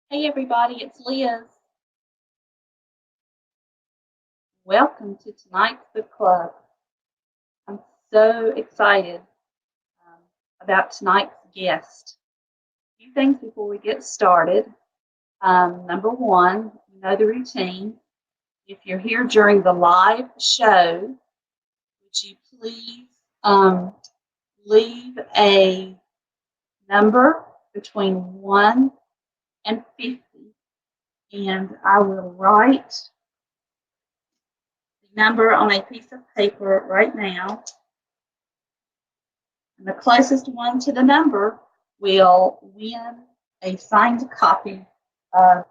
Hey everybody, it's Liz. Welcome to tonight's book club. I'm so excited um, about tonight's guest. A few things before we get started. Number one, you know the routine. If you're here during the live show, would you please leave a number between 1 and 50, and I will write the number on a piece of paper right now. And the closest one to the number will win a signed copy of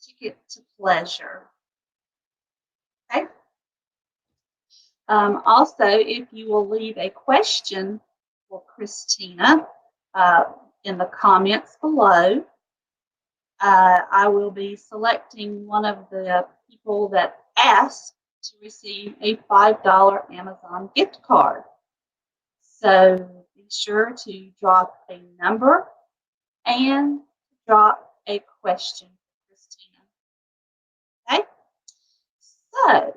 Ticket to Pleasure. Okay. Also, if you will leave a question for Christina in the comments below, I will be selecting one of the people that asked to receive a $5 Amazon gift card. So be sure to drop a number and drop a question for Christina. Okay? So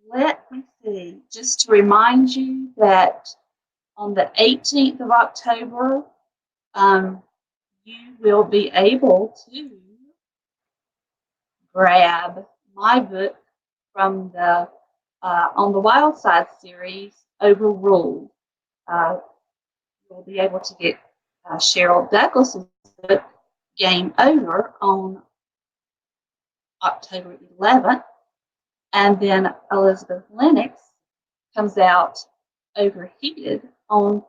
let me see. Just to remind you that on the 18th of October, you will be able to grab my book from the on the Wild Side series, Overruled. You'll be able to get Cheryl Douglas's book, Game Over, on October 11th. And then Elizabeth Lennox comes out, Overheated, on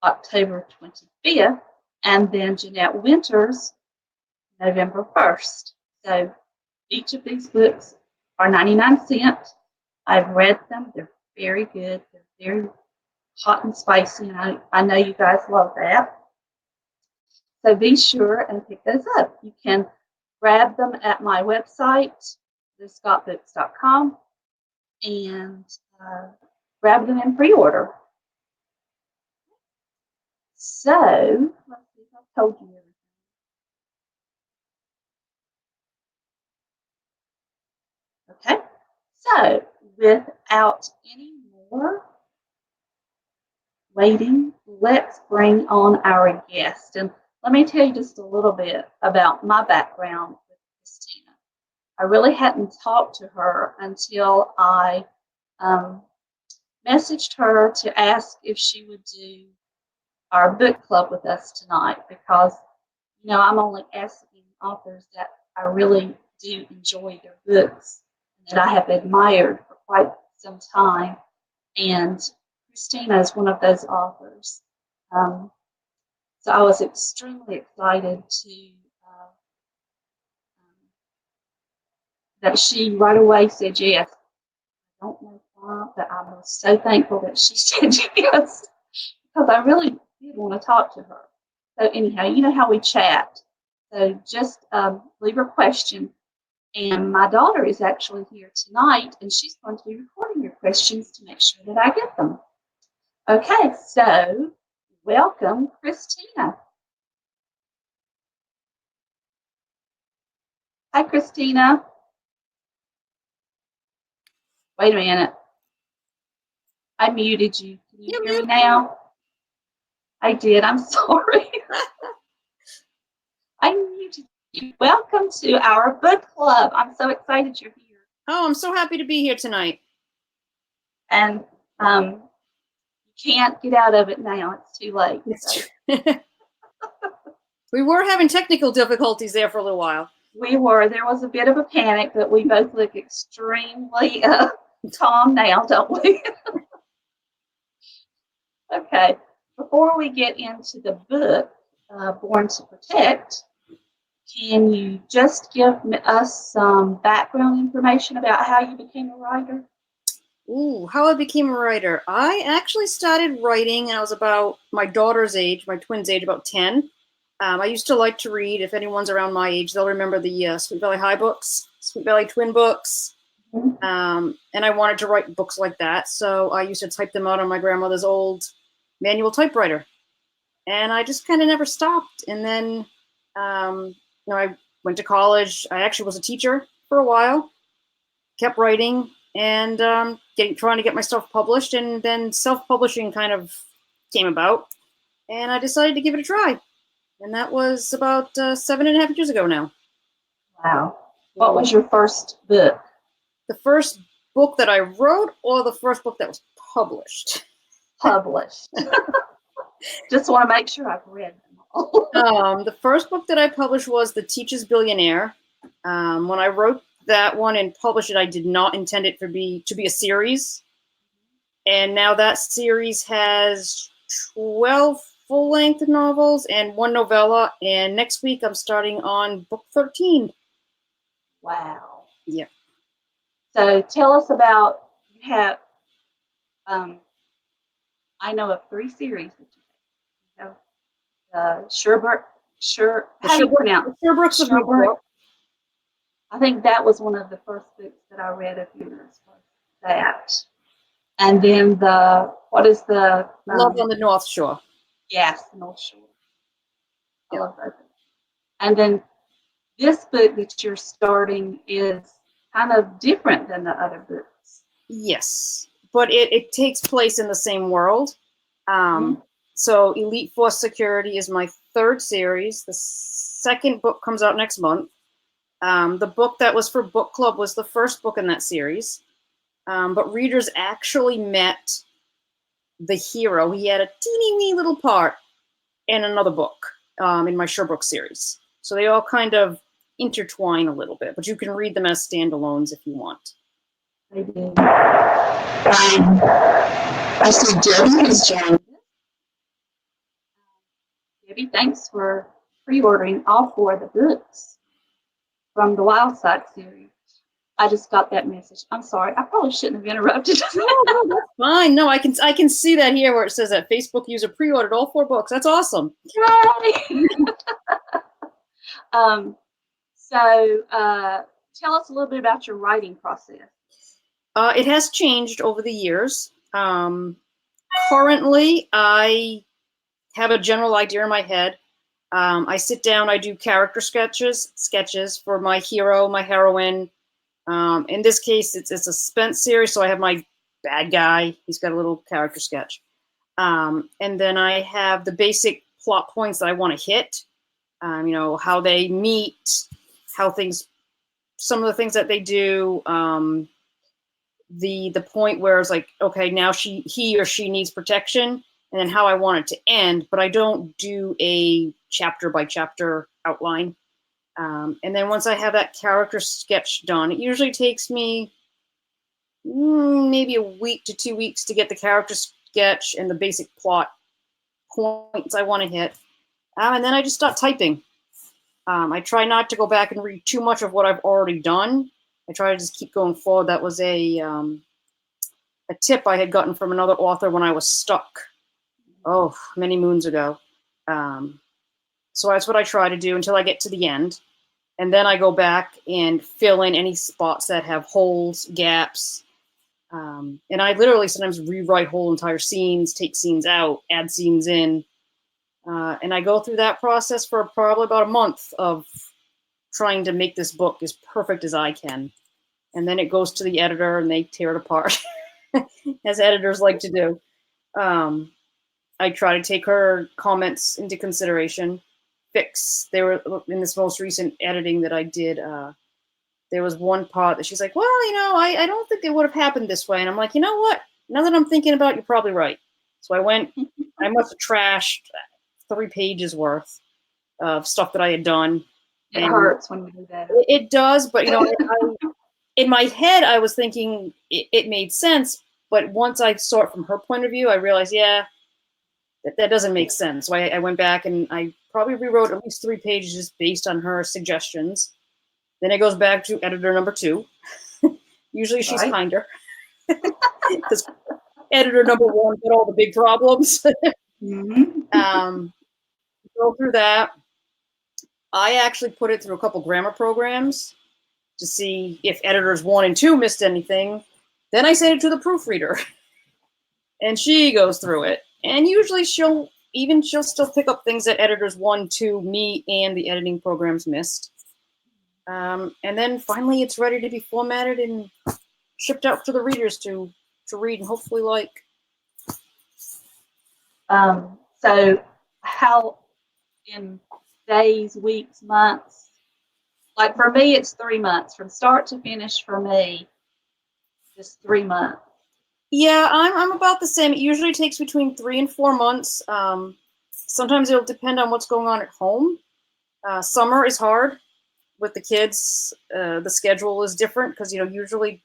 October 25th. And then Jeanette Winters, November 1st. So each of these books are 99 cents. I've read them. They're very good. They're very hot and spicy, and I know you guys love that. So be sure and pick those up. You can grab them at my website, thescottbooks.com, and grab them in pre-order. So, let's see if I've told you everything. Okay, so without any more waiting, let's bring on our guest. And let me tell you just a little bit about my background with Christina. I really hadn't talked to her until I messaged her to ask if she would do our book club with us tonight, because, you know, I'm only asking authors that I really do enjoy their books and that I have admired for quite some time. And Christina is one of those authors. So I was extremely excited to that she right away said yes. I don't know why, but I was so thankful that she said yes, because I really did want to talk to her. So anyhow, you know how we chat. So just leave her question. And my daughter is actually here tonight, and she's going to be recording your questions to make sure that I get them. Okay, so welcome, Christina. Hi, Christina. Wait a minute. I muted you. Can you hear me now? I did. I'm sorry. I muted you. Welcome to our book club. I'm so excited you're here. Oh, I'm so happy to be here tonight. And you can't get out of it now. It's too late. So. We were having technical difficulties there for a little while. We were. There was a bit of a panic, but we both look extremely calm now, don't we? Okay. Before we get into the book, Born to Protect, can you just give us some background information about how you became a writer? Ooh, how I became a writer. I actually started writing, and I was about my daughter's age, my twin's age, about 10. I used to like to read. If anyone's around my age, they'll remember the Sweet Valley High books, Sweet Valley Twin books. And I wanted to write books like that, so I used to type them out on my grandmother's old manual typewriter. And I just kind of never stopped. And then, my went to college. I actually was a teacher for a while, kept writing, and trying to get my stuff published, and then self-publishing kind of came about, and I decided to give it a try. And that was about 7.5 years ago now. Wow. What was your first book? The first book that I wrote, or the first book that was published? Published. Just want to make sure I've read them all. The first book that I published was The Teacher's Billionaire. When I wrote that one and published it, I did not intend it to be a series. And now that series has 12 full-length novels and 1 novella. And next week I'm starting on book 13. Wow. Yeah. So tell us about, you have, I know of 3 series that you have. How do you pronounce it? Sherbrooks of New York. I think that was one of the first books that I read of yours, was that. And then what is the? Love on the North Shore. Yes, North Shore. I love that. And then this book that you're starting is kind of different than the other books. Yes, but it takes place in the same world. So Elite Force Security is my 3rd series. The 2nd book comes out next month. The book that was for book club was the first book in that series. But readers actually met the hero. He had a teeny wee little part in another book in my Sherbrooke series. So they all kind of intertwine a little bit, but you can read them as standalones if you want. I do. I see Debbie has joined. Debbie, thanks for pre-ordering all 4 of the books from the Wild Side series. I just got that message. I'm sorry. I probably shouldn't have interrupted. No, that's fine. No, I can see that here where it says that Facebook user pre-ordered all 4 books. That's awesome. Yay! So tell us a little bit about your writing process. It has changed over the years. Currently, I have a general idea in my head. I sit down, I do character sketches for my hero, my heroine. In this case, it's a suspense series, so I have my bad guy. He's got a little character sketch. And then I have the basic plot points that I want to hit. How they meet, some of the things that they do. The point where it's like, okay, now he or she needs protection, and then how I want it to end, but I don't do a chapter by chapter outline. And then once I have that character sketch done, it usually takes me maybe a week to 2 weeks to get the character sketch and the basic plot points I want to hit. And then I just start typing. I try not to go back and read too much of what I've already done. I try to just keep going forward. That was a tip I had gotten from another author when I was stuck. Many moons ago. So that's what I try to do until I get to the end. And then I go back and fill in any spots that have holes, gaps. And I literally sometimes rewrite whole entire scenes, take scenes out, add scenes in. And I go through that process for probably about a month of trying to make this book as perfect as I can. And then it goes to the editor and they tear it apart, as editors like to do. I try to take her comments into consideration, they were in this most recent editing that I did. There was one part that she's like, well, I don't think it would have happened this way. And I'm like, you know what? Now that I'm thinking about it, you're probably right. So I must have trashed 3 pages worth of stuff that I had done. It hurts when you do that. It does, but in my head, I was thinking it made sense. But once I saw it from her point of view, I realized, that doesn't make sense. So I went back and I probably rewrote at least 3 pages just based on her suggestions. Then it goes back to editor number 2. Usually she's kinder. Because editor number 1 got all the big problems. Go through that. I actually put it through a couple grammar programs to see if editors 1 and 2 missed anything. Then I send it to the proofreader. And she goes through it. And usually she'll still pick up things that editors 1, 2, me, and the editing programs missed. And then finally it's ready to be formatted and shipped out to the readers to read and hopefully like. So how in days, weeks, months? Like for me, it's 3 months from start to finish. For me, just 3 months. Yeah, I'm about the same. It usually takes between 3 and 4 months. Sometimes it'll depend on what's going on at home. Summer is hard with the kids. The schedule is different because usually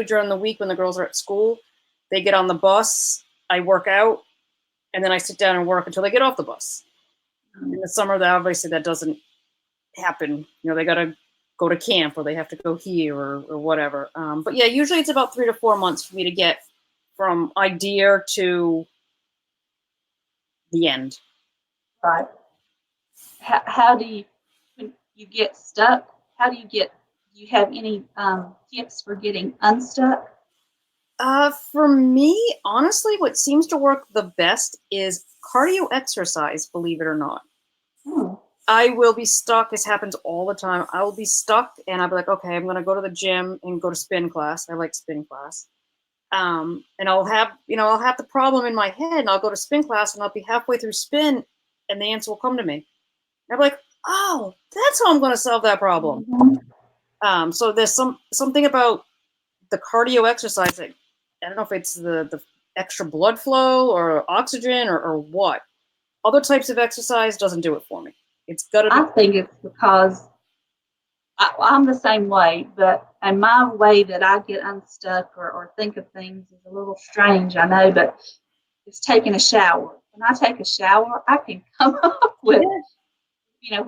during the week when the girls are at school, they get on the bus. I work out, and then I sit down and work until they get off the bus. In the summer, obviously that doesn't happen. They got to go to camp or they have to go here or whatever. But yeah, usually it's about 3 to 4 months for me to get from idea to the end. Right. How do you, when you get stuck, do you have any tips for getting unstuck? For me, honestly, what seems to work the best is cardio exercise, believe it or not. I will be stuck. This happens all the time. I will be stuck and I'll be like, okay, I'm going to go to the gym and go to spin class. I like spin class. And I'll have the problem in my head and I'll go to spin class and I'll be halfway through spin and the answer will come to me. And I'm like, oh, that's how I'm going to solve that problem. Mm-hmm. So there's something about the cardio exercise. I don't know if it's the extra blood flow or oxygen or what. Other types of exercise doesn't do it for me. It's got to be. I think it's because I'm the same way, and my way that I get unstuck or think of things is a little strange, I know, but it's taking a shower. When I take a shower, I can come up with,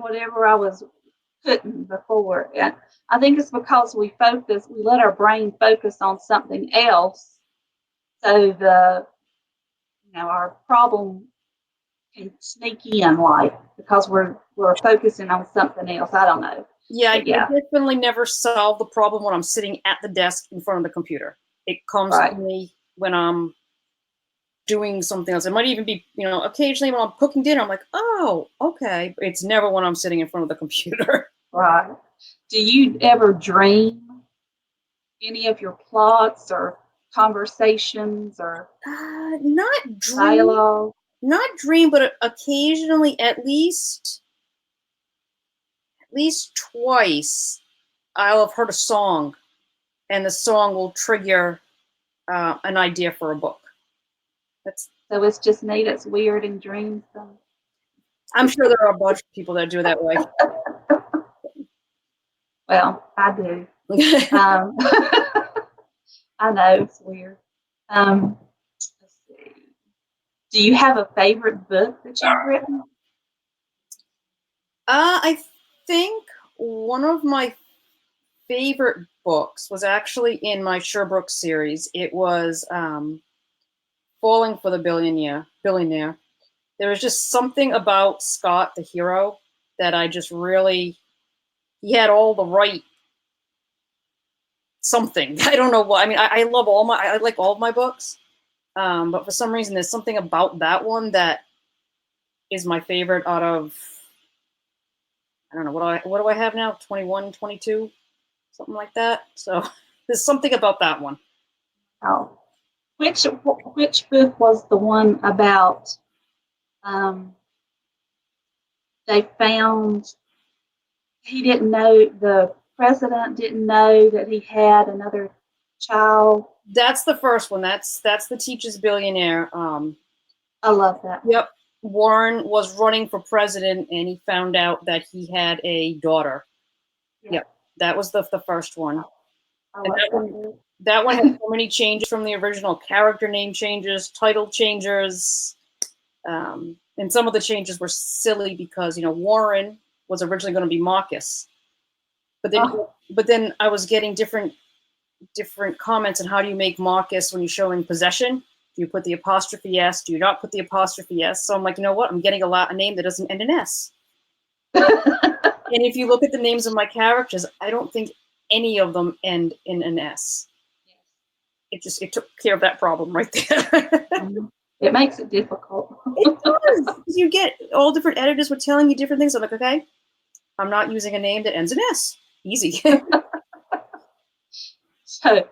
whatever I was couldn't before. And I think it's because we let our brain focus on something else. So our problem can sneak in because we're focusing on something else. I don't know. Yeah, I definitely never solve the problem when I'm sitting at the desk in front of the computer. It comes to me when I'm doing something else. It might even be, occasionally when I'm cooking dinner, I'm like, oh, okay. It's never when I'm sitting in front of the computer. Right. Do you ever dream any of your plots or conversations or not dream, dialogue? Not dream, but occasionally, at least twice, I'll have heard a song, and the song will trigger an idea for a book. So it's just me that's weird in dreams. I'm sure there are a bunch of people that do it that way. Well, I do. I know it's weird. Let's see. Do you have a favorite book that you've written? I think one of my favorite books was actually in my Sherbrooke series. It was Falling for the Billionaire. There was just something about Scott, the hero, that I just really, he had all the right something. I don't know what. I mean, I love I like all of my books, but for some reason, there's something about that one that is my favorite out of, I don't know, what do I have now? 21, 22, something like that. So there's something about that one. Oh, which book was the one about? They found the president didn't know that he had another child. That's the first one. That's the Teacher's Billionaire. I love that. Yep. Warren was running for president and he found out that he had a daughter. Yep. That was the first one. That one had so many changes from the original. Character name changes, title changes. And some of the changes were silly because, Warren was originally going to be Marcus. But then I was getting different comments on how do you make Marcus when you're showing possession. Do you put the apostrophe S? Do you not put the apostrophe S? So I'm like, you know what? I'm getting a name that doesn't end in S. And if you look at the names of my characters, I don't think any of them end in an S. It took care of that problem right there. It makes it difficult. It does. You get all different editors were telling you different things. I'm like, okay, I'm not using a name that ends in S. Easy. So,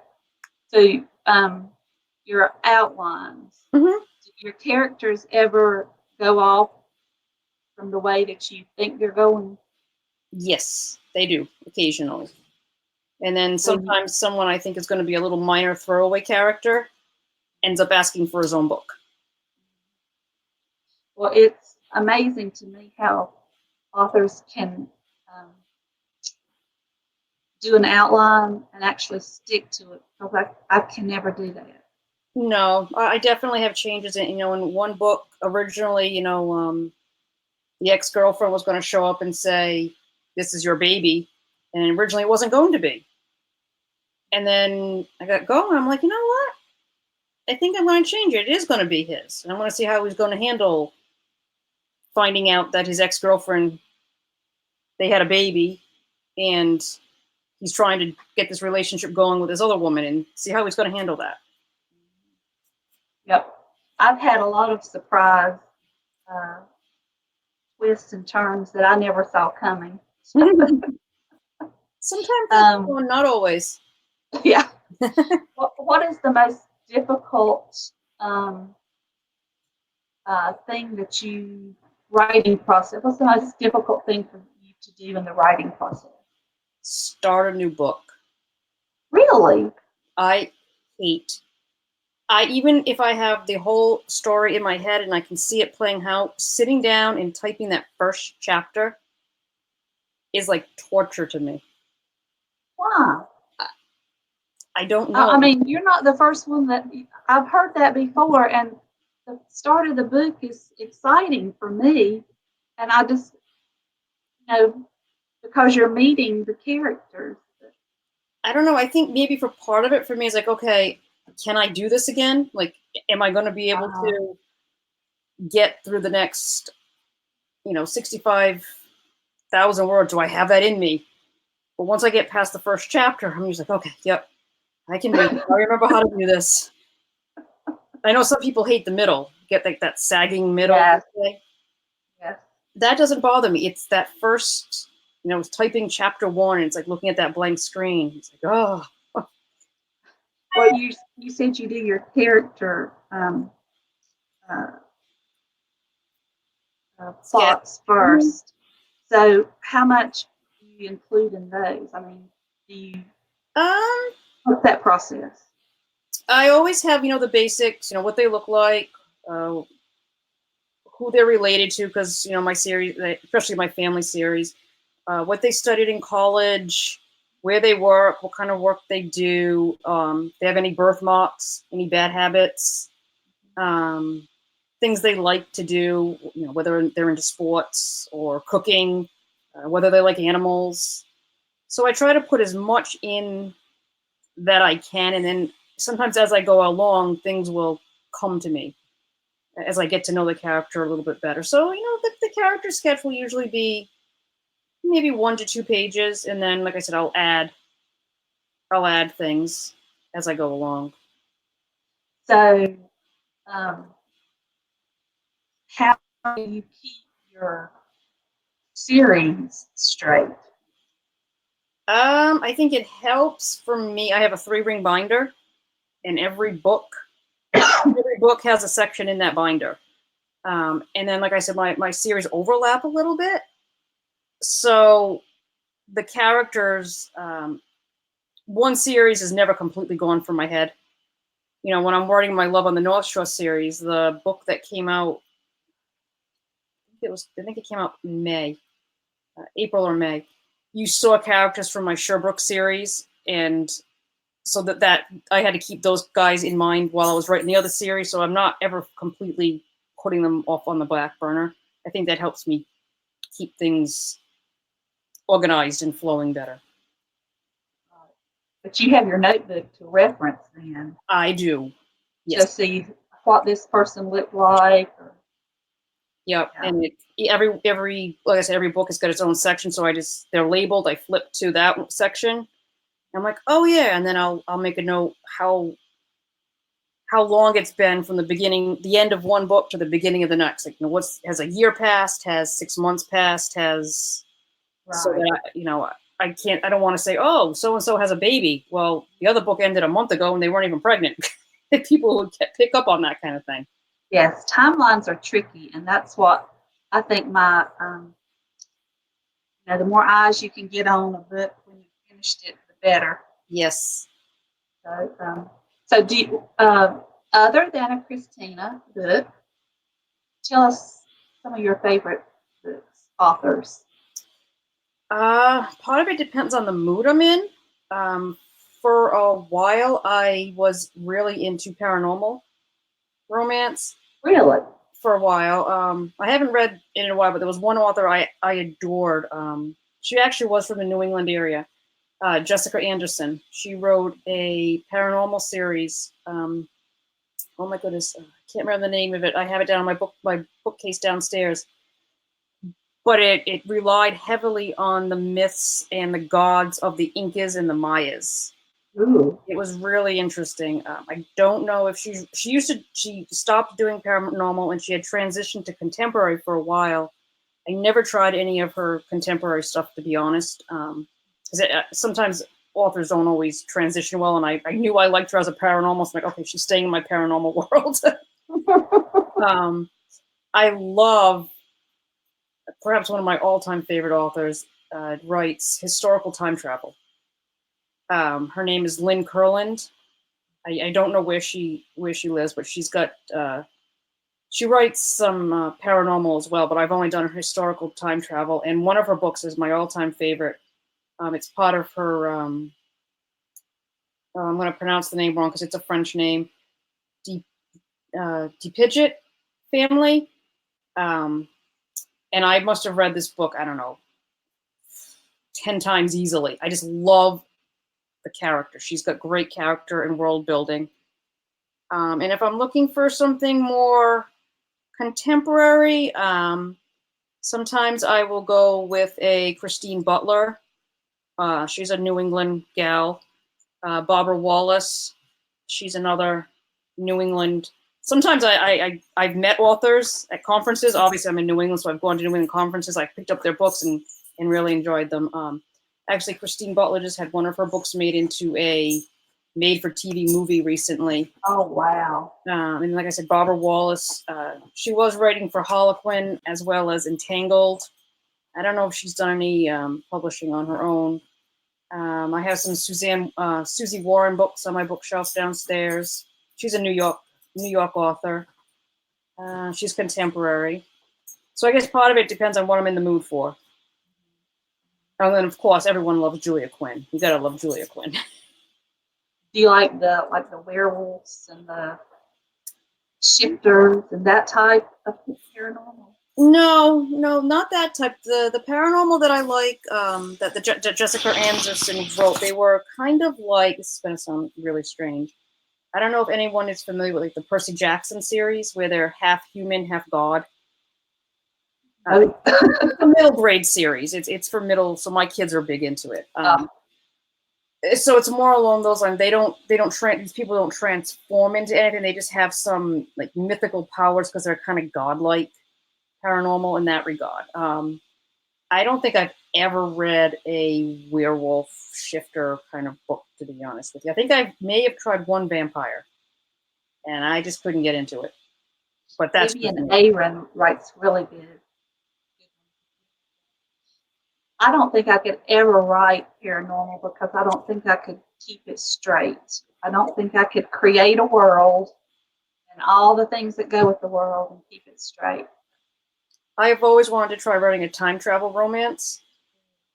your outlines, Hmm. do your characters ever go off from the way that you think they're going? Yes, they do occasionally. And then So, sometimes someone I think is going to be a little minor throwaway character ends up asking for his own book. well, it's amazing to me how authors can do an outline and actually stick to it. Because I can never do that. No, I definitely have changes in, in one book originally, the ex-girlfriend was going to show up and say, "This is your baby." And originally it wasn't going to be. And then I got going. I'm like, you know what? I think I'm going to change it. It is going to be his. And I want to see how he's going to handle finding out that his ex-girlfriend, they had a baby, and he's trying to get this relationship going with this other woman and see how he's going to handle that. Yep. I've had a lot of surprise uh, twists and turns that I never saw coming. Sometimes that's Um, fun, not always. yeah. What is the most difficult um, thing that you writing process? What's the most difficult thing for you to do in the writing process? Start a new book. Really? I hate. Even if I have the whole story in my head and I can see it playing out, sitting down and typing that first chapter is like torture to me. Why? I don't I know. mean, you're not the first one that I've heard that before, and the start of the book is exciting for me, and I just, because you're meeting the characters. I don't know. I think maybe for part of it for me is like, okay, can I do this again? Like, am I going to be able Uh, to get through the next, 65,000 words? Do I have that in me? But once I get past the first chapter, I'm just like, okay, yep, I can do it. I remember how to do this. I know some people hate the middle, get like that sagging middle. yes, yes. That doesn't bother me. It's that first, typing chapter one, and it's like looking at that blank screen. It's like, oh, Well, you said you do your character uh, yeah. plots first. So, how much do you include in those? I mean, do you Um, what's that process? I always have, the basics, what they look like, uh, who they're related to, because, my series, especially my family series, what they studied in college, where they work, what kind of work they do, if they have any birthmarks, any bad habits, um, things they like to do, whether they're into sports or cooking, whether they like animals. So I try to put as much in that I can, and then sometimes as I go along, things will come to me as I get to know the character a little bit better. So, the character sketch will usually be maybe 1 to 2 pages, and then, like I said, I'll add things as I go along. So, um, how do you keep your series straight? I think it helps for me. I have a 3-ring binder, and every book has a section in that binder. And then, like I said, my series overlap a little bit. So the characters, one series is never completely gone from my head. When I'm writing my Love on the North Shore series, the book that came out, I think it came out in May, April or May. You saw characters from my Sherbrooke series, and so that I had to keep those guys in mind while I was writing the other series. So I'm not ever completely putting them off on the back burner. I think that helps me keep things organized and flowing better. But you have your notebook to reference then I do. to Yes. see what this person looked like. Yep. Yeah. And every like I said, every book has got its own section. So they're labeled. I flip to that section. I'm like, oh yeah, and then I'll make a note how long it's been from the end of one book to the beginning of the next. Like, has a year passed? Has 6 months passed? Has so Right. that I don't want to say, oh, so and so has a baby. Well, the other book ended a month ago and they weren't even pregnant. People would pick up on that kind of thing. Yes, timelines are tricky, and that's what I think the more eyes you can get on a book when you finished it, the better. Yes. So do you, other than a Christina book, tell us some of your favorite books, authors. Part of it depends on the mood I'm in. Um, for a while, I was really into paranormal romance. Really? For a while, I haven't read in a while, but there was one author I adored. She actually was from the New England area. Jessica Anderson. She wrote a paranormal series. Oh my goodness, I can't remember the name of it. I have it down on my bookcase downstairs. But it relied heavily on the myths and the gods of the Incas and the Mayas. Ooh. It was really interesting. I don't know if she stopped doing paranormal and she had transitioned to contemporary for a while. I never tried any of her contemporary stuff, to be honest, because sometimes authors don't always transition well. And I knew I liked her as a paranormal, so I'm like, okay, she's staying in my paranormal world. I love, perhaps one of my all-time favorite authors, writes historical time travel. Her name is Lynn Kurland. I don't know where she lives, but she's got she writes some paranormal as well. But I've only done historical time travel, and one of her books is my all-time favorite. It's part of her. I'm going to pronounce the name wrong because it's a French name. Depidget family, and I must have read this book, I don't know, 10 times easily. I just love the character. She's got great character and world building. And if I'm looking for something more contemporary, sometimes I will go with a Christine Butler. She's a New England gal. Barbara Wallace. She's another New England. Sometimes I've met authors at conferences. Obviously, I'm in New England, so I've gone to New England conferences. I picked up their books and really enjoyed them. Actually, Christine Butler just had one of her books made into a made-for-TV movie recently. Oh, wow. And like I said, Barbara Wallace, she was writing for Harlequin as well as Entangled. I don't know if she's done any publishing on her own. I have some Susie Warren books on my bookshelf downstairs. She's a New York author. She's contemporary. So I guess part of it depends on what I'm in the mood for. And then, of course, everyone loves Julia Quinn. You gotta love Julia Quinn. Do you like the werewolves and the shifters and that type of paranormal? No, not that type. The paranormal that I like, that Jessica Anderson wrote, they were kind of like, this is going to sound really strange. I don't know if anyone is familiar with like the Percy Jackson series, where they're half human, half god. It's a middle grade series. It's for middle, so my kids are big into it. So it's more along those lines. These people don't transform into anything. They just have some like mythical powers because they're kind of godlike. Paranormal in that regard. I don't think I've ever read a werewolf shifter kind of book, to be honest with you. I think I may have tried one vampire, and I just couldn't get into it. But that's Vivian Aaron writes really good. I don't think I could ever write paranormal because I don't think I could keep it straight. I don't think I could create a world and all the things that go with the world and keep it straight. I've always wanted to try writing a time travel romance,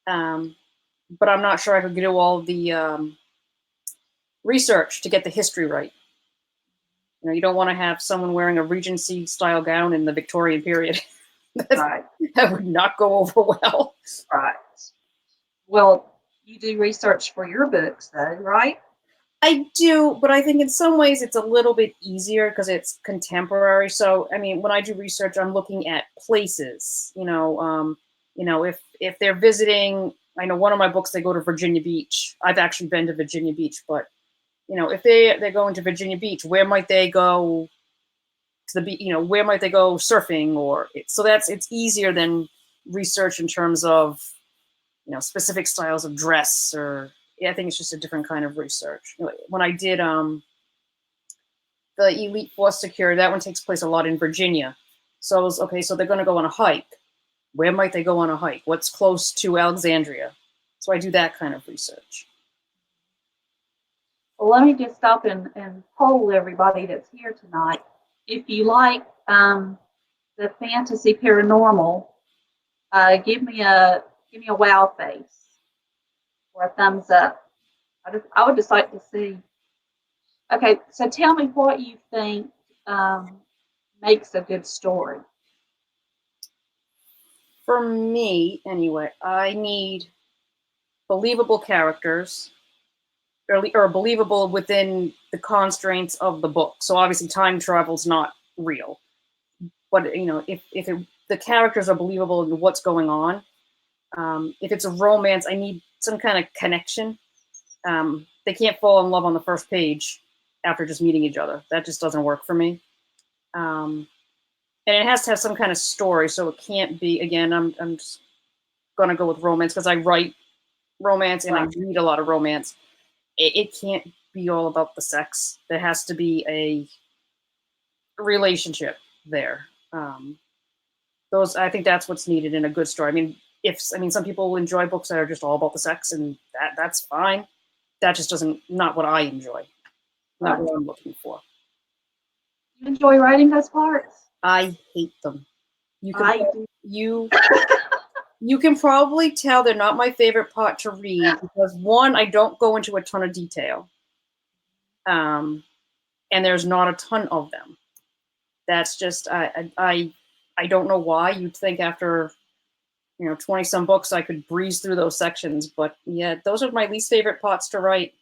but I'm not sure I could do all the research to get the history right. You don't want to have someone wearing a Regency style gown in the Victorian period. Right. That would not go over well. Right. Well, you do research for your books, though, right? I do, but I think in some ways it's a little bit easier because it's contemporary. So, I mean, when I do research, I'm looking at places. If they're visiting, I know one of my books they go to Virginia Beach. I've actually been to Virginia Beach, but if they're going to Virginia Beach, where might they go to the beach? Where might they go surfing? So it's easier than research in terms of specific styles of dress, or I think it's just a different kind of research. When I did the Elite Force Security, that one takes place a lot in Virginia. So I was, okay, so they're going to go on a hike. Where might they go on a hike? What's close to Alexandria? So I do that kind of research. Well, let me just stop and poll everybody that's here tonight. If you like the fantasy paranormal, give me a wow face or a thumbs up. I would just like to see. Okay, so tell me what you think makes a good story. For me, anyway, I need believable characters, or believable within the constraints of the book. So obviously, time travel's not real, but if the characters are believable in what's going on. If it's a romance, I need some kind of connection. They can't fall in love on the first page after just meeting each other. That just doesn't work for me. And it has to have some kind of story, so it can't be, again, I'm just going to go with romance because I write romance and I read a lot of romance. It can't be all about the sex. There has to be a relationship there. I think that's what's needed in a good story. I mean, some people enjoy books that are just all about the sex, and that's fine. That just not what I enjoy. Not what I'm looking for. You enjoy writing those parts? I hate them. You can probably tell they're not my favorite part to read because, one, I don't go into a ton of detail. And there's not a ton of them. That's just I don't know why. You'd think after 20 some books I could breeze through those sections, but yeah, those are my least favorite parts to write.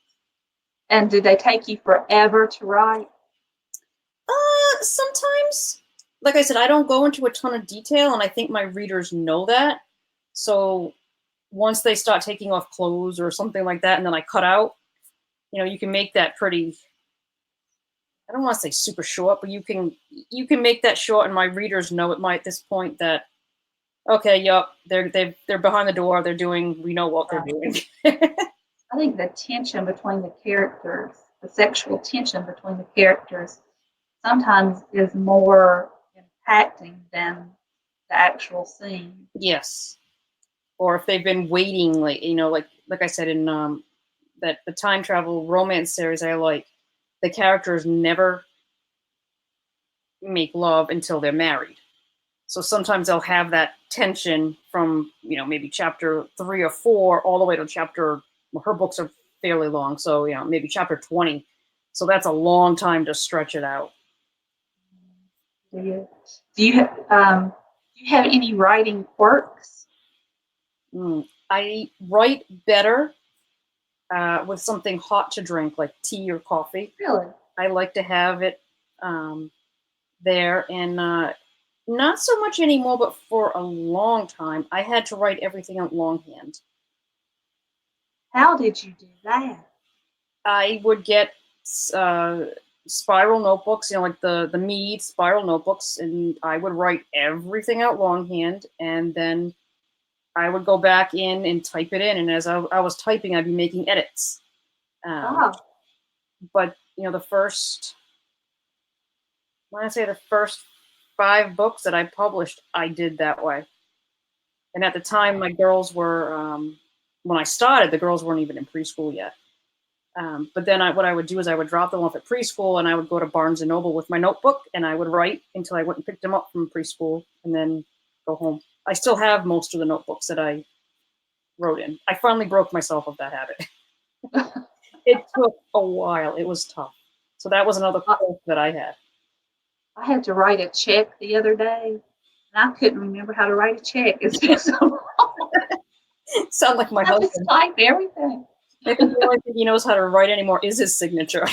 And do they take you forever to write? Sometimes. Like I said, I don't go into a ton of detail, and I think my readers know that. So once they start taking off clothes or something like that, and then I cut out, you can make that pretty, I don't want to say super short, but you can make that short, and my readers know at this point that, okay, yep, they're behind the door, we know what they're doing. I think the tension between the characters, the sexual tension between the characters, sometimes is more impacting than the actual scene. Yes. Or if they've been waiting, like I said in that the time travel romance series I like, the characters never make love until they're married. So sometimes they'll have that tension from maybe chapter 3 or 4 all the way to her books are fairly long, so maybe chapter 20. So that's a long time to stretch it out. Do you have any writing quirks? I write better with something hot to drink, like tea or coffee. Really? I like to have it there, and not so much anymore, but for a long time, I had to write everything out longhand. How did you do that? I would get spiral notebooks, like the Mead spiral notebooks, and I would write everything out longhand, and then I would go back in and type it in, and as I was typing, I'd be making edits. But the first 5 books that I published, I did that way. And at the time, my girls were, when I started, the girls weren't even in preschool yet. But then what I would do is I would drop them off at preschool, and I would go to Barnes & Noble with my notebook, and I would write until I went and picked them up from preschool, and then go home. I still have most of the notebooks that I wrote in. I finally broke myself of that habit. It took a while. It was tough. So that was another quirk that I had. I had to write a check the other day, and I couldn't remember how to write a check. It's been so long. Sound like my husband. Just type everything. I think the only thing he knows how to write anymore is his signature.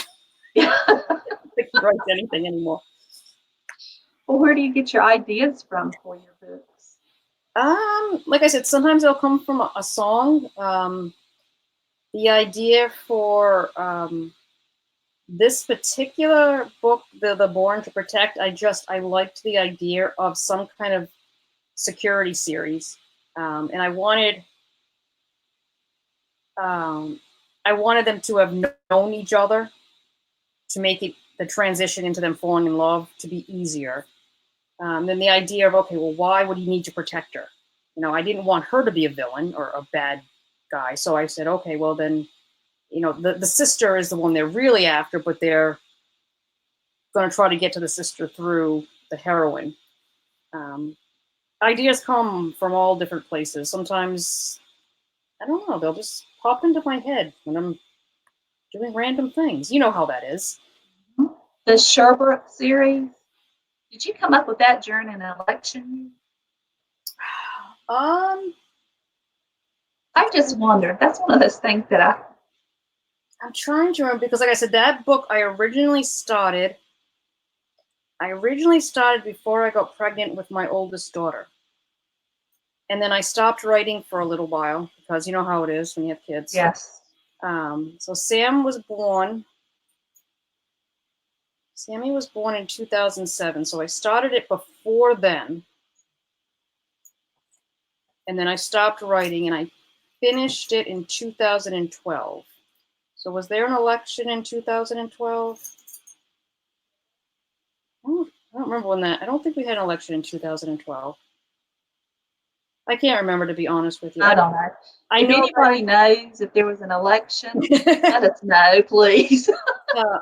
I don't think he writes anything anymore. Well, where do you get your ideas from for your books? Like I said, sometimes they'll come from a song. The idea for this particular book, the Born to Protect, I liked the idea of some kind of security series, and I wanted I wanted them to have known each other to make it the transition into them falling in love to be easier. Then the idea of, okay, well, why would he need to protect her? I didn't want her to be a villain or a bad guy. So I said, okay, well then, the sister is the one they're really after, but they're going to try to get to the sister through the heroine. Ideas come from all different places. Sometimes, I don't know, they'll just pop into my head when I'm doing random things. You know how that is. The Sherbrooke series, did you come up with that during an election? Um, I just wondered. That's one of those things that I'm trying to remember because, like I said, that book I originally started before I got pregnant with my oldest daughter. And then I stopped writing for a little while because you know how it is when you have kids. Yes. So Sammy was born in 2007. So I started it before then. And then I stopped writing and I finished it in 2012. So was there an election in 2012? I don't remember when that. I don't think we had an election in 2012. I can't remember, to be honest with you. I don't know. If anybody knows if there was an election, let us know, please.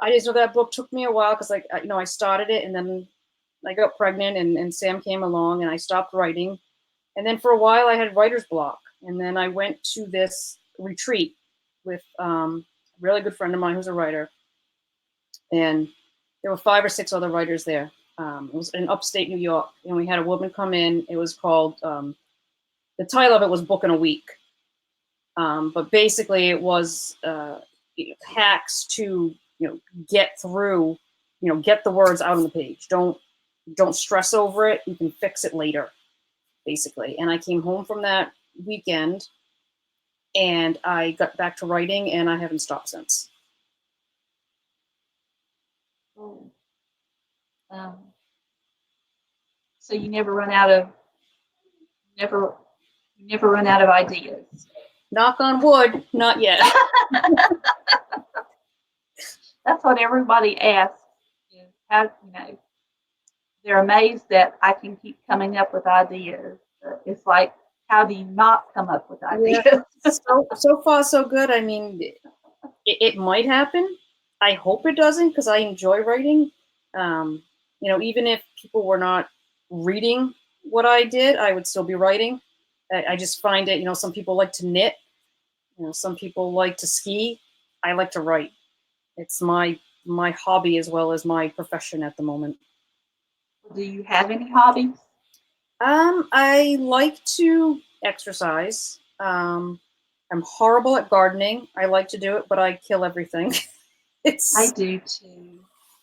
I just know that book took me a while because, I started it and then I got pregnant and Sam came along and I stopped writing. And then for a while I had writer's block. And then I went to this retreat with a really good friend of mine who's a writer. And there were 5 or 6 other writers there. It was in upstate New York. And we had a woman come in. It was called, the title of it was Book in a Week. But basically it was hacks to, get through, get the words out on the page. Don't stress over it. You can fix it later, basically. And I came home from that weekend and I got back to writing and I haven't stopped since. Oh. So you never run out of ideas. Knock on wood, not yet. That's what everybody asks. How they're amazed that I can keep coming up with ideas. It's like, how do you not come up with ideas? Yeah. So far, so good. I mean, it might happen. I hope it doesn't because I enjoy writing. Even if people were not reading what I did, I would still be writing. I just find it, some people like to knit. Some people like to ski. I like to write. It's my hobby as well as my profession at the moment. Do you have any hobbies? I like to exercise. I'm horrible at gardening. I like to do it, but I kill everything. I do too.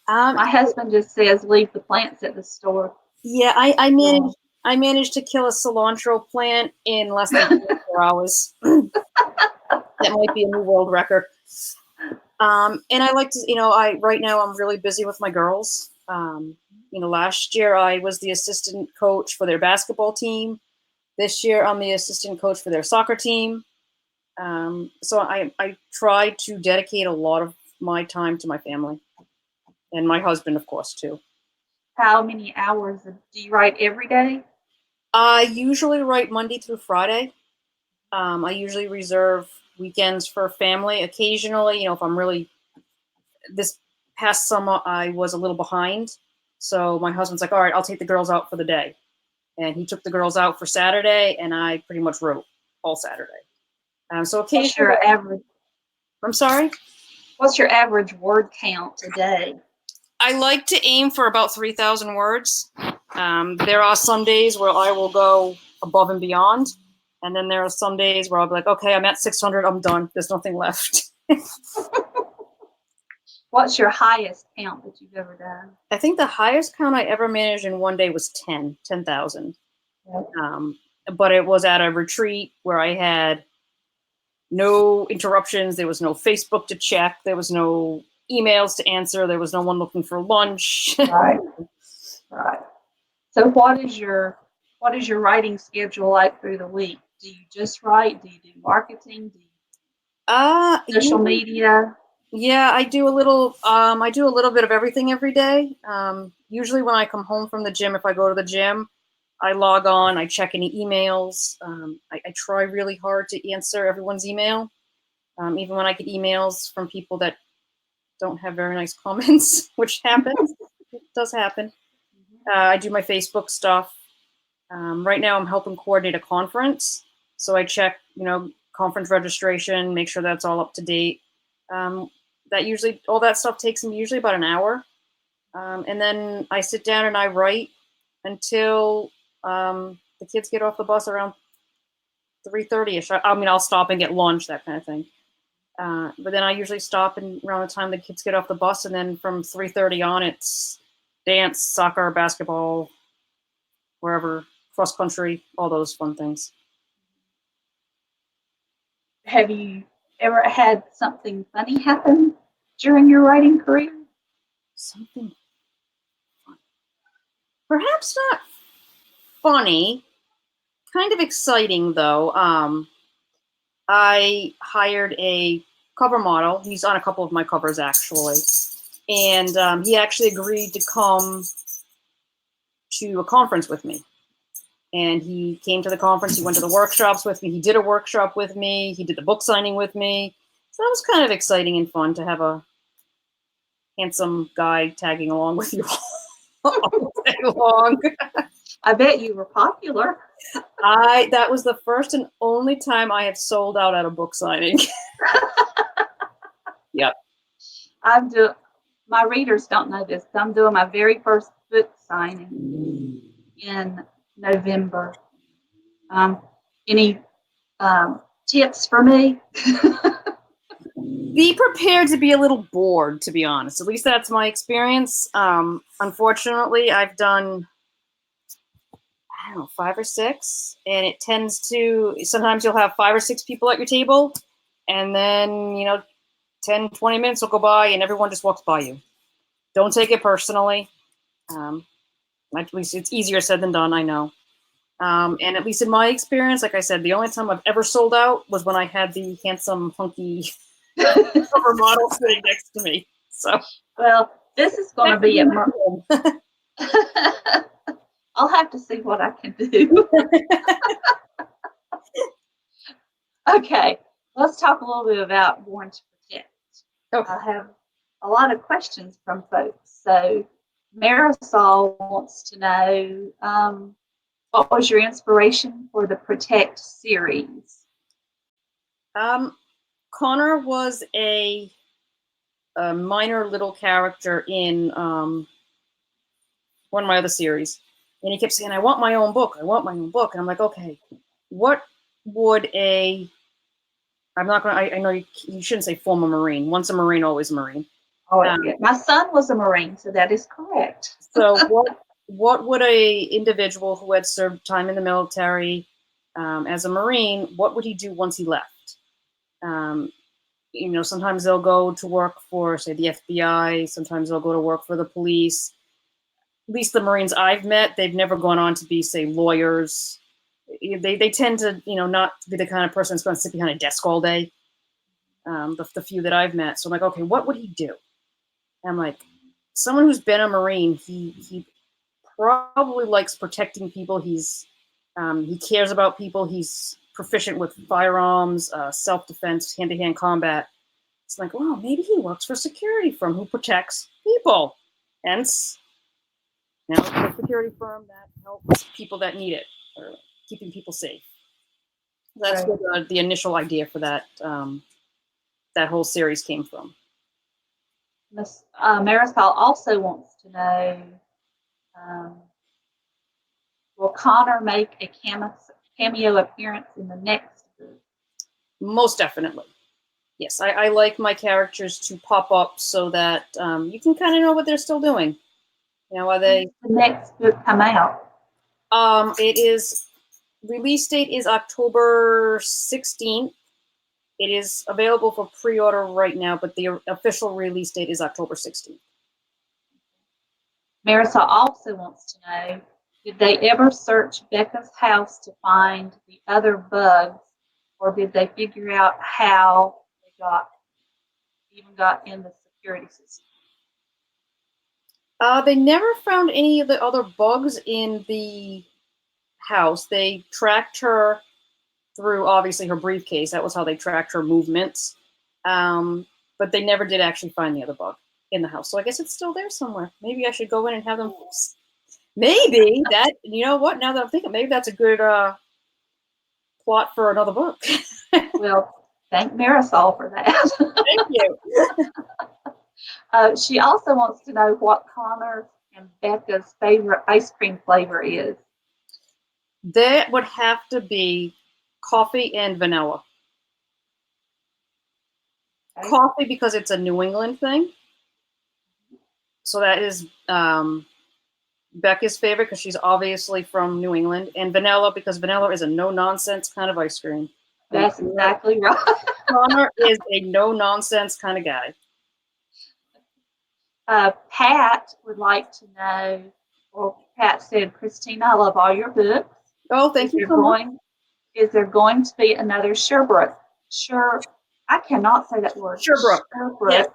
My husband just says leave the plants at the store. Yeah, I managed to kill a cilantro plant in less than 24 hours. That might be a new world record. And I like to, right now I'm really busy with my girls. Last year I was the assistant coach for their basketball team. This year I'm the assistant coach for their soccer team. So I try to dedicate a lot of my time to my family and my husband, of course, too. How many hours do you write every day? I usually write Monday through Friday. I usually reserve weekends for family. Occasionally, if I'm really, this past summer, I was a little behind. So my husband's like, all right, I'll take the girls out for the day. And he took the girls out for Saturday, and I pretty much wrote all Saturday. So occasionally. What's your average? I'm sorry? What's your average word count a day? I like to aim for about 3,000 words. There are some days where I will go above and beyond. And then there are some days where I'll be like, okay, I'm at 600. I'm done. There's nothing left. What's your highest count that you've ever done? I think the highest count I ever managed in one day was 10,000. Yep. But it was at a retreat where I had no interruptions. There was no Facebook to check. There was no emails to answer. There was no one looking for lunch. Right. So what is your writing schedule like through the week? Do you just write? Do you do marketing? Social media? Yeah, I do a little. I do a little bit of everything every day. Usually, when I come home from the gym, if I go to the gym, I log on. I check any emails. I try really hard to answer everyone's email, even when I get emails from people that don't have very nice comments, which happens. It does happen. I do my Facebook stuff. Right now, I'm helping coordinate a conference, so I check, conference registration, make sure that's all up to date. That usually, all that stuff takes me usually about an hour, and then I sit down and I write until the kids get off the bus around 3:30ish. I mean, I'll stop and get lunch, that kind of thing. But then I usually stop and around the time the kids get off the bus, and then from 3:30 on, it's dance, soccer, basketball, wherever, cross country, all those fun things. Have you ever had something funny happen during your writing career? Something fun. Perhaps not funny, kind of exciting though. I hired a cover model. He's on a couple of my covers actually. And he actually agreed to come to a conference with me. And he came to the conference. He went to the workshops with me. He did a workshop with me. He did the book signing with me. So that was kind of exciting and fun to have a handsome guy tagging along with you all day long. I bet you were popular. That was the first and only time I have sold out at a book signing. Yep. My readers don't know this. I'm doing my very first book signing in November. Any tips for me? Be prepared to be a little bored, to be honest. At least that's my experience. Unfortunately, I've done, 5 or 6, and it tends to, sometimes you'll have 5 or 6 people at your table, and then, 10, 20 minutes will go by and everyone just walks by you. Don't take it personally. At least it's easier said than done, I know. And at least in my experience, like I said, the only time I've ever sold out was when I had the handsome, hunky cover model sitting next to me. So, well, this is going to be a I'll have to see what I can do. Okay, let's talk a little bit about Born to Protect. Okay. I have a lot of questions from folks. So Marisol wants to know, what was your inspiration for the Protect series? Connor was a minor little character in one of my other series. And he kept saying, I want my own book. I want my own book. And I'm like, okay, what would I'm not going to, I know you shouldn't say former Marine. Once a Marine, always a Marine. Oh, yeah. My son was a Marine, so that is correct. So what would a individual who had served time in the military as a Marine, what would he do once he left? Sometimes they'll go to work for, say, the FBI. Sometimes they'll go to work for the police. At least the Marines I've met, they've never gone on to be, say, lawyers. They tend to, not be the kind of person that's going to sit behind a desk all day. The few that I've met. So I'm like, okay, what would he do? And I'm like, someone who's been a Marine, he probably likes protecting people. He cares about people. He's proficient with firearms, self-defense, hand-to-hand combat. It's like, well, maybe he works for a security firm who protects people. Hence, a security firm that helps people that need it, or keeping people safe. That's Right. where the initial idea for that that whole series came from. Marisol also wants to know, will Connor make a cameo appearance in the next book? Most definitely. Yes, I like my characters to pop up so that you can kind of know what they're still doing. Are they? The next book come out? It is, release date is October 16th. It is available for pre-order right now, but the official release date is October 16th. Marisol also wants to know, did they ever search Becca's house to find the other bugs, or did they figure out how they even got in the security system. They never found any of the other bugs in the house. They tracked her through, obviously, her briefcase. That was how they tracked her movements. But they never did actually find the other bug in the house. So I guess it's still there somewhere. Maybe I should go in and have them. Maybe that, you know what, now that I'm thinking, maybe that's a good plot for another book. Well, thank Marisol for that. Thank you. She also wants to know what Connor and Becca's favorite ice cream flavor is. That would have to be coffee and vanilla. Okay. Coffee because it's a New England thing. So that is Becca's favorite because she's obviously from New England. And vanilla because vanilla is a no-nonsense kind of ice cream. That's exactly right. Connor is a no-nonsense kind of guy. Pat would like to know, well, Pat said, Christina, I love all your books. Oh, thank you so much. Is there going to be another Sherbrooke? I cannot say that word. Sherbrooke. Yes.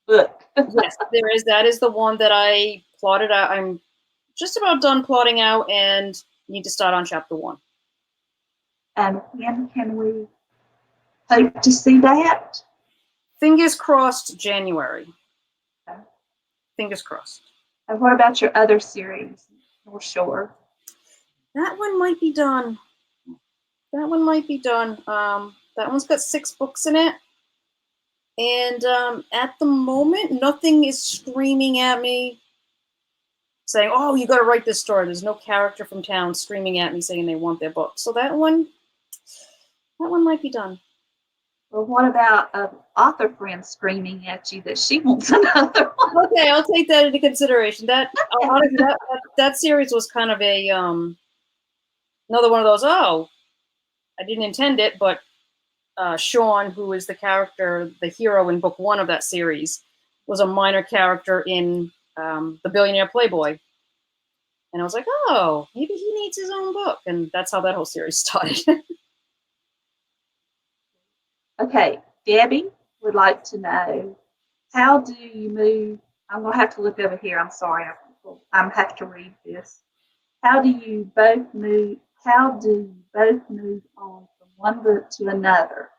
Book. Yes, there is. That is the one that I plotted out. I'm just about done plotting out and need to start on chapter 1. And when can we hope to see that? Fingers crossed, January. Okay. Fingers crossed. And what about your other series, North Shore? That one might be done. That one's got 6 books in it. And at the moment, nothing is screaming at me saying, oh, you got to write this story. There's no character from town screaming at me saying they want their book. So that one might be done. Well, what about an author friend screaming at you that she wants another one? Okay, I'll take that into consideration. That series was kind of a another one of those, oh, I didn't intend it, but Sean, who is the character, the hero in book 1 of that series, was a minor character in The Billionaire Playboy. And I was like, oh, maybe he needs his own book. And that's how that whole series started. Okay, Debbie would like to know, how do you move? I'm going to have to look over here. I'm sorry. I'm have to read this. How do you both move on from one book to another?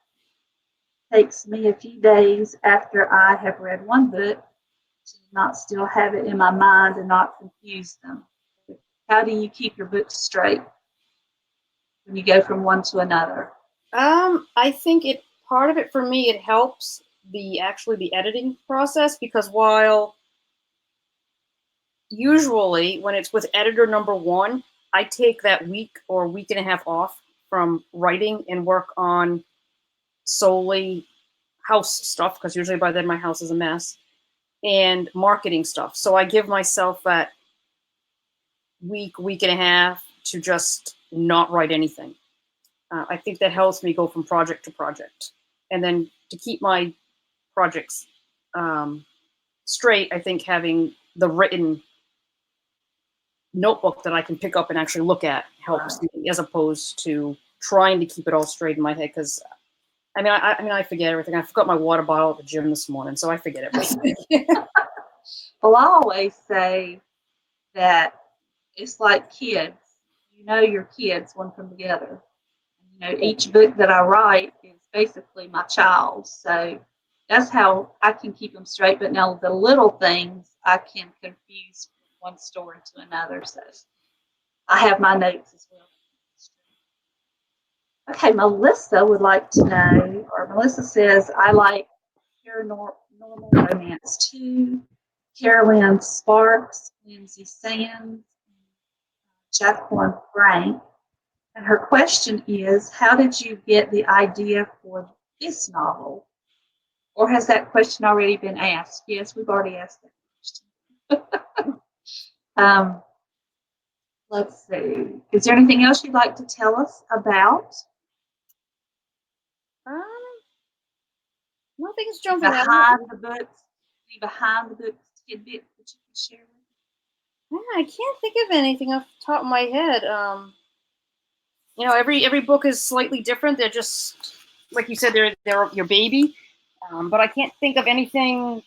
Takes me a few days after I have read one book to not still have it in my mind and not confuse them. How do you keep your books straight when you go from one to another? I think part of it for me, it helps the editing process, because while usually when it's with editor number 1, I take that week or week and a half off from writing and work on solely house stuff, because usually by then my house is a mess, and marketing stuff. So I give myself that week and a half to just not write anything. I think that helps me go from project to project. And then to keep my projects straight, I think having the written notebook that I can pick up and actually look at helps me, as opposed to trying to keep it all straight in my head. Because I forget everything. I forgot my water bottle at the gym this morning, so I forget everything. Well, I always say that it's like kids. You know your kids one from the other. Each book that I write is basically my child. So that's how I can keep them straight. But now the little things I can confuse from one story to another. So I have my notes as well. Okay, Melissa would like to know, or Melissa says, I like paranormal romance too. Carolyn Sparks, Lindsay Sands, Jacqueline Frank. And her question is, how did you get the idea for this novel? Or has that question already been asked? Yes, we've already asked that question. Let's see. Is there anything else you'd like to tell us about? Nothing's jumping out. Behind the books tidbit that you can share with us? I can't think of anything off the top of my head. Every book is slightly different. They're just, like you said, they're your baby. But I can't think of anything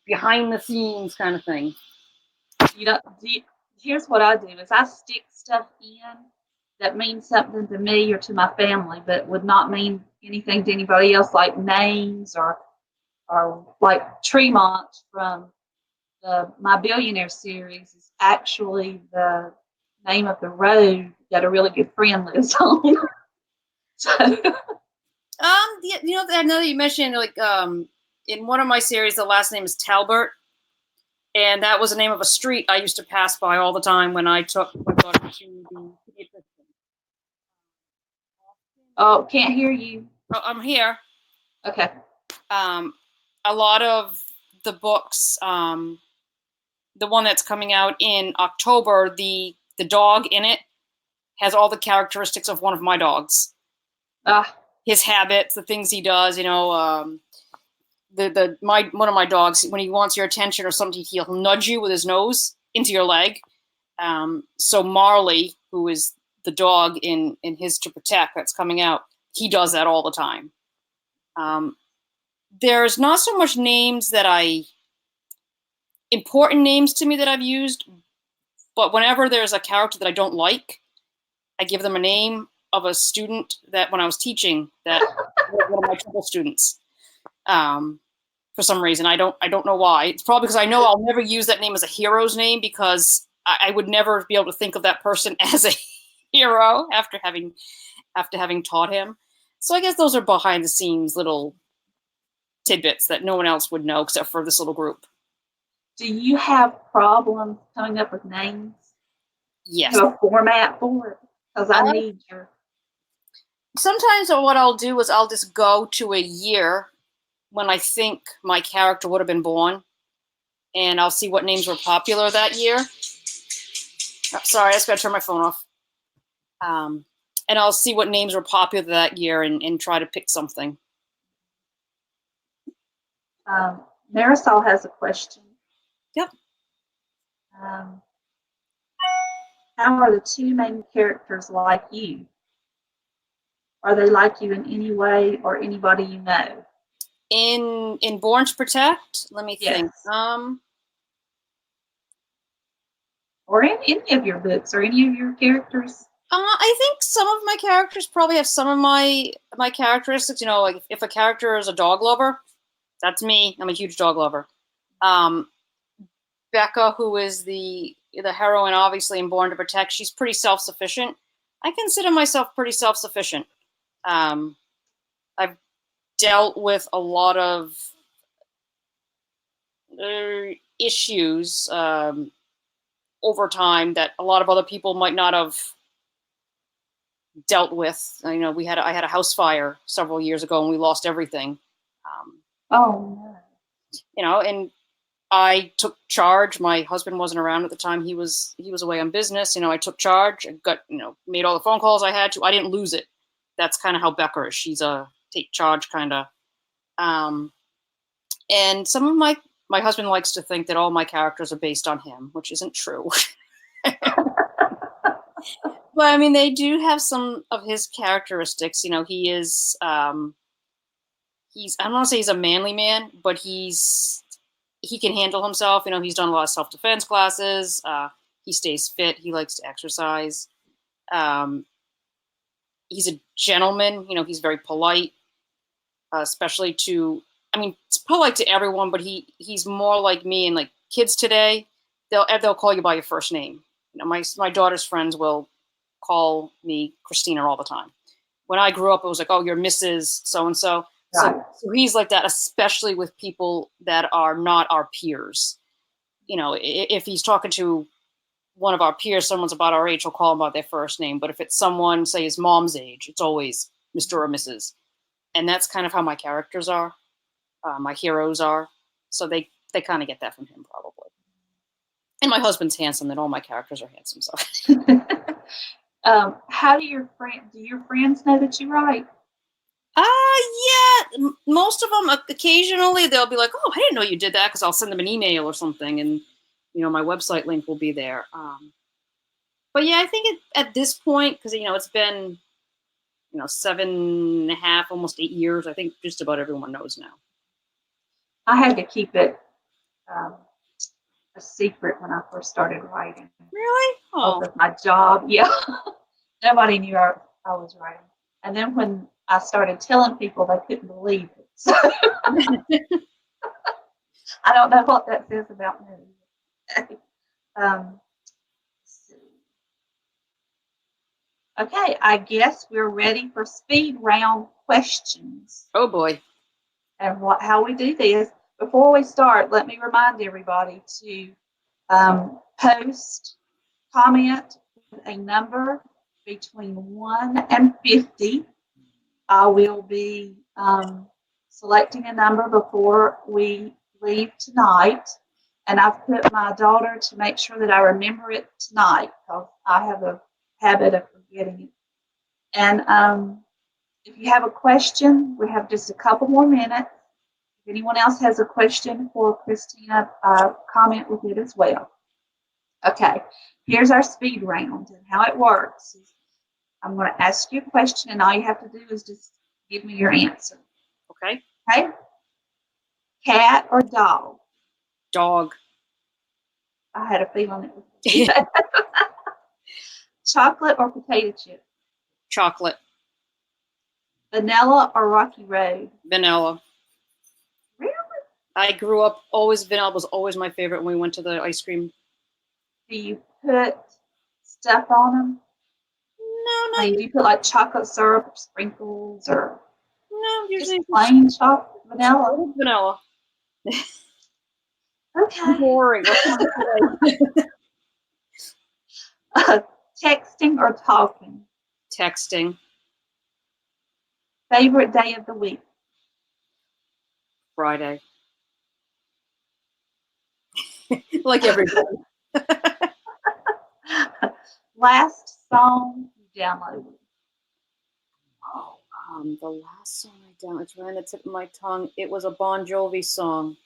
behind the scenes kind of thing. Here's what I do is I stick stuff in that means something to me or to my family, but would not mean anything to anybody else, like names or like Tremont from my Billionaire series is actually the name of the road that a really good friend lives on. So, I know that you mentioned in one of my series, the last name is Talbert, and that was the name of a street I used to pass by all the time when I took my daughter to the pediatrician. oh, can't hear you. Oh, I'm here. Okay. A lot of the books, the one that's coming out in October, the dog in it has all the characteristics of one of my dogs. His habits, the things he does, one of my dogs, when he wants your attention or something, he'll nudge you with his nose into your leg. So Marley, who is the dog in his To Protect that's coming out, he does that all the time. There's not so much names important names to me that I've used, but whenever there's a character that I don't like, I give them a name of a student that when I was teaching, that one of my trouble students. For some reason, I don't know why. It's probably because I know I'll never use that name as a hero's name, because I would never be able to think of that person as a hero after having taught him. So I guess those are behind the scenes little tidbits that no one else would know except for this little group. Do you have problems coming up with names? Yes. Do you have a format for it? Because I need your. Sometimes what I'll do is I'll just go to a year when I think my character would have been born, and I'll see what names were popular that year. Oh, sorry, I just got to turn my phone off. And I'll see what names were popular that year and try to pick something. Marisol has a question. Yep. How are the two main characters like you? Are they like you in any way or anybody you know? In Born to Protect, let me think. Or in any of your books or any of your characters? I think some of my characters probably have some of my characteristics. Like if a character is a dog lover, that's me. I'm a huge dog lover. Becca, who is the heroine, obviously in Born to Protect, she's pretty self-sufficient. I consider myself pretty self-sufficient. I've dealt with a lot of issues over time that a lot of other people might not have dealt with. I had a house fire several years ago and we lost everything. And I took charge. My husband wasn't around at the time. He was away on business. I took charge. I made all the phone calls I had to. I didn't lose it. That's kind of how Becca is. She's a take charge kind of. And some of my husband likes to think that all my characters are based on him, which isn't true. But I mean, they do have some of his characteristics. He is, I don't want to say he's a manly man, but he can handle himself. He's done a lot of self-defense classes. He stays fit. He likes to exercise. He's a gentleman. He's very polite, especially it's polite to everyone, but he's more like me. And like kids today, they'll call you by your first name. My daughter's friends will call me Christina all the time. When I grew up, it was like, oh, you're Mrs. So-and-so. So he's like that, especially with people that are not our peers. If he's talking to one of our peers, someone's about our age, he'll call them by their first name. But if it's someone, say his mom's age, it's always Mr. or Mrs. And that's kind of how my characters are. My heroes are. So they kind of get that from him probably. And my husband's handsome, and all my characters are handsome. So. How do your friends know that you write? Yeah, most of them, occasionally they'll be like, oh, I didn't know you did that, because I'll send them an email or something, and my website link will be there. But yeah, I think at this point, because it's been 7.5, almost 8 years. I think just about everyone knows now. I had to keep it a secret when I first started writing. Really? Oh. Because of my job, yeah. Nobody knew I was writing. And then when I started telling people, they couldn't believe it. So I don't know what that says about me. Okay, I guess we're ready for speed round questions. Oh boy. And how we do this, before we start, let me remind everybody to post, comment with a number between 1 and 50. I will be selecting a number before we leave tonight. And I've put my daughter to make sure that I remember it tonight because I have a habit of forgetting it. And if you have a question, we have just a couple more minutes. If anyone else has a question for Christina, comment with it as well. Okay, here's our speed round, and how it works is I'm going to ask you a question, and all you have to do is just give me your answer. Okay. Okay? Cat or dog? Dog. I had a feeling it was chocolate or potato chip? Chocolate. Vanilla or Rocky Road? Vanilla. Really? I grew up vanilla was always my favorite when we went to the ice cream. Do you put stuff on them? No, not do you put like chocolate syrup or sprinkles or usually just plain chocolate vanilla? Vanilla. Okay. Boring. Texting or talking? Texting. Favorite day of the week? Friday. Like everybody. Last song you downloaded? Oh, the last song I downloaded, it's right on the tip of my tongue. It was a Bon Jovi song.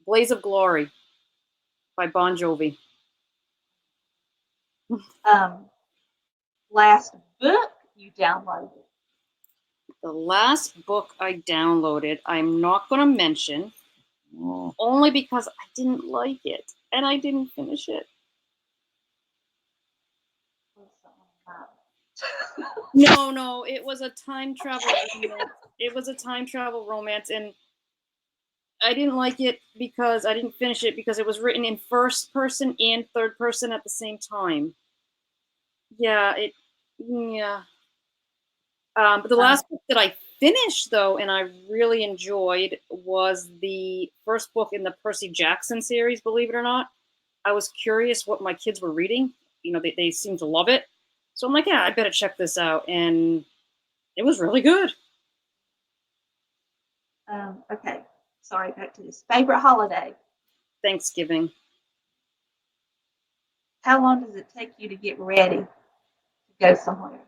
Blaze of Glory by Bon Jovi. Last book you downloaded? The last book I downloaded, I'm not going to mention, only because I didn't like it and I didn't finish it. No, it was a time travel romance. It was a time travel romance, and I didn't like it because I didn't finish it because it was written in first person and third person at the same time. Yeah. But the last book that I finished, though, and I really enjoyed, was the first book in the Percy Jackson series, believe it or not. I was curious what my kids were reading. They seemed to love it. So I'm like, yeah, I better check this out. And it was really good. Okay. Sorry, back to this. Favorite holiday? Thanksgiving. How long does it take you to get ready to go somewhere?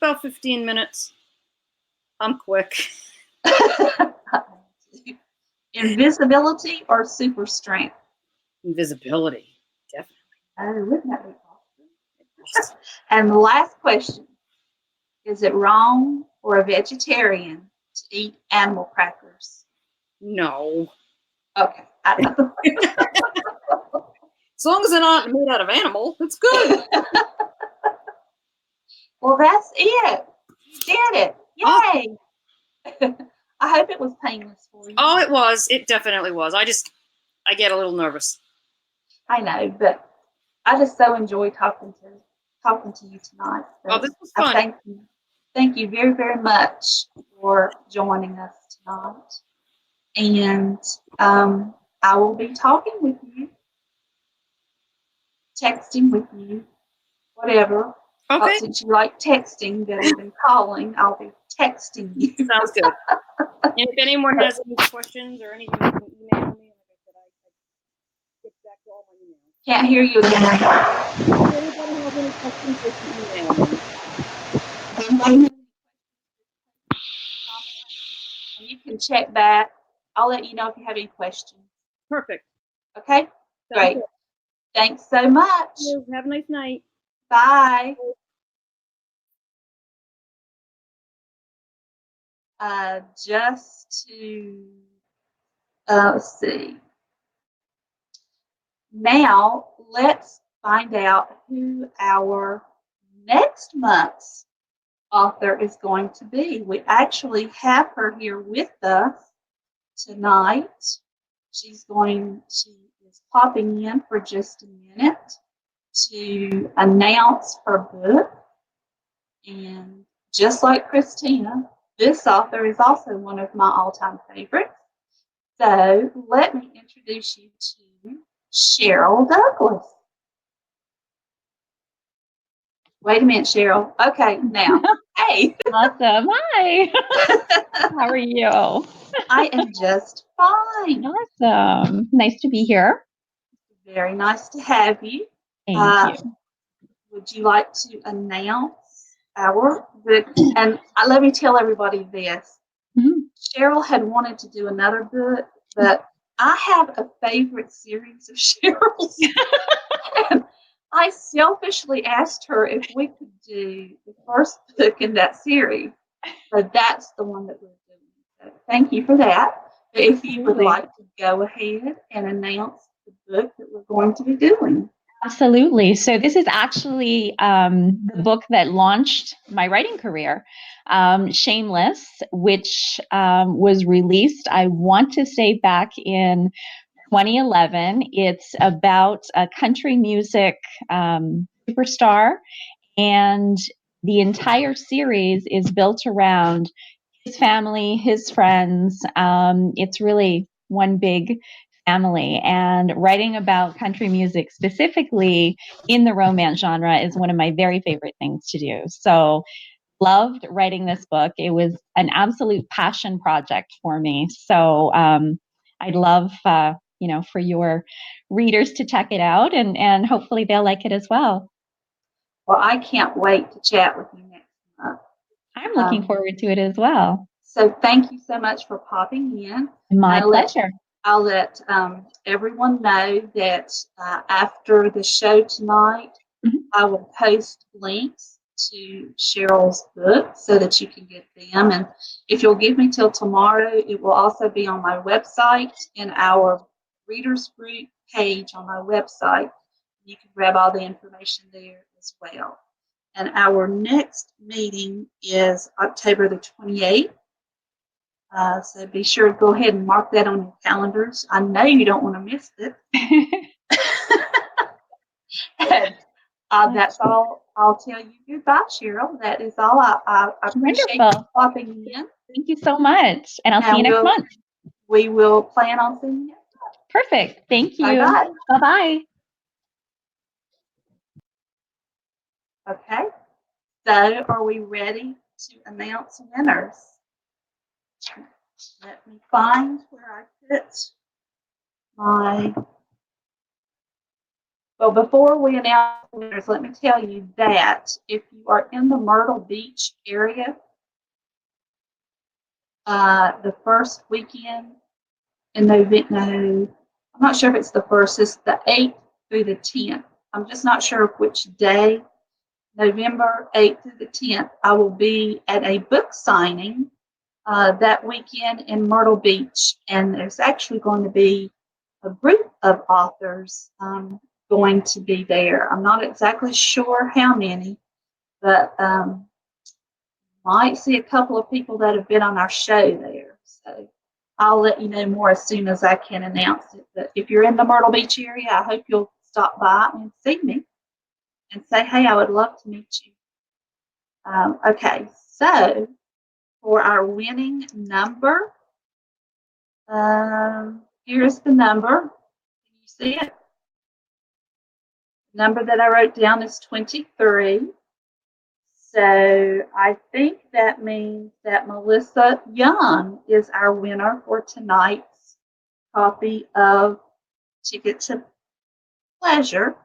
About 15 minutes. I'm quick. Invisibility or super strength? Invisibility, definitely. Oh, wouldn't that be awesome? And the last question, is it wrong for a vegetarian to eat animal crackers? No. Okay. I know. As long as they're not made out of animal, it's good. Well, that's it. You did it. Yay. Oh. I hope it was painless for you. Oh, it was. It definitely was. I get a little nervous. I know, but I just so enjoyed talking to you tonight. So this was fun. Thank you very, very much for joining us tonight. And I will be talking with you, texting with you, whatever. Okay. Since you like texting better than calling, I'll be texting you. Sounds good. And if anyone has any questions or anything, you can email me. Like I said, I get back to all my emails. Can't hear you again. If anybody has any questions, they can email me. You can check back. I'll let you know if you have any questions. Perfect. Okay? Great. Thanks so much. Have a nice night. Bye. Just to, let's see. Now, let's find out who our next month's author is going to be. We actually have her here with us tonight. She is popping in for just a minute to announce her book. And just like Christina, this author is also one of my all-time favorites. So let me introduce you to Cheryl Douglas. Wait a minute, Cheryl. Okay, now, hey. Awesome. Hi. How are you? I am just fine. Awesome. Nice to be here. Very nice to have you. Thank you. Would you like to announce our book? And let me tell everybody this. Mhm. Cheryl had wanted to do another book, but I have a favorite series of Cheryl's. And I selfishly asked her if we could do the first book in that series. So that's the one that we're doing. So thank you for that. But if you would like to go ahead and announce the book that we're going to be doing. Absolutely. So this is actually the book that launched my writing career, Shameless, which was released, I want to say, back in 2011. It's about a country music superstar, and the entire series is built around his family, his friends. It's really one big family. And writing about country music specifically in the romance genre is one of my very favorite things to do. So, loved writing this book. It was an absolute passion project for me. So, I'd love, for your readers to check it out, and hopefully they'll like it as well. Well, I can't wait to chat with you next month. I'm looking forward to it as well. So thank you so much for popping in. My pleasure. I'll let everyone know that after the show tonight, I will post links to Cheryl's book so that you can get them. And if you'll give me till tomorrow, it will also be on my website in our Readers Group page on my website. You can grab all the information there as well. And our next meeting is October the 28th. So be sure to go ahead and mark that on your calendars. I know you don't want to miss it. And that's all. I'll tell you goodbye, Cheryl. That is all. I appreciate you popping in. Thank you so much. And I'll see you next month. We will plan on seeing you. Perfect. Thank you. Bye-bye. Bye-bye. Okay. So are we ready to announce winners? Let me find where I put my... Well, before we announce winners, let me tell you that if you are in the Myrtle Beach area, the first weekend in November, no, I'm not sure if it's the first, it's the 8th through the 10th. I'm just not sure of which day, November 8th through the 10th, I will be at a book signing that weekend in Myrtle Beach. And there's actually going to be a group of authors going to be there. I'm not exactly sure how many, but might see a couple of people that have been on our show there. So I'll let you know more as soon as I can announce it. But if you're in the Myrtle Beach area, I hope you'll stop by and see me and say, hey, I would love to meet you. Okay, so for our winning number, here's the number. Can you see it? The number that I wrote down is 23. So I think that means that Melissa Young is our winner for tonight's copy of Ticket to Pleasure.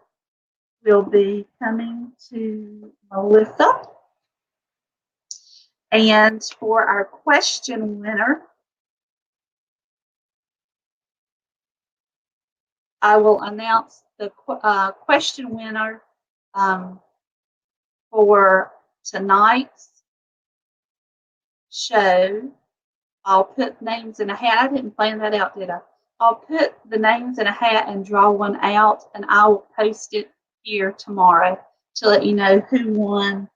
Will be coming to Melissa. And for our question winner, I will announce the question winner for tonight's show, I'll put names in a hat. I didn't plan that out, did I? I'll put the names in a hat and draw one out, and I will post it here tomorrow to let you know who won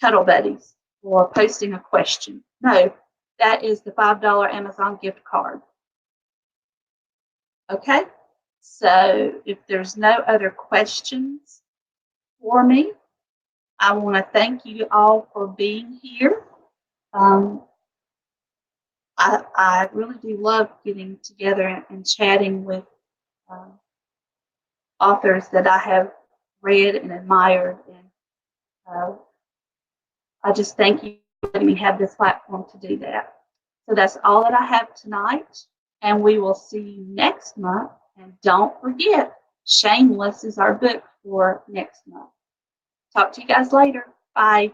Cuddle Buddies for posting a question. No, that is the $5 Amazon gift card. Okay, so if there's no other questions for me, I want to thank you all for being here. I really do love getting together and chatting with authors that I have read and admired. And I just thank you for letting me have this platform to do that. So that's all that I have tonight. And we will see you next month. And don't forget, Shameless is our book for next month. Talk to you guys later. Bye.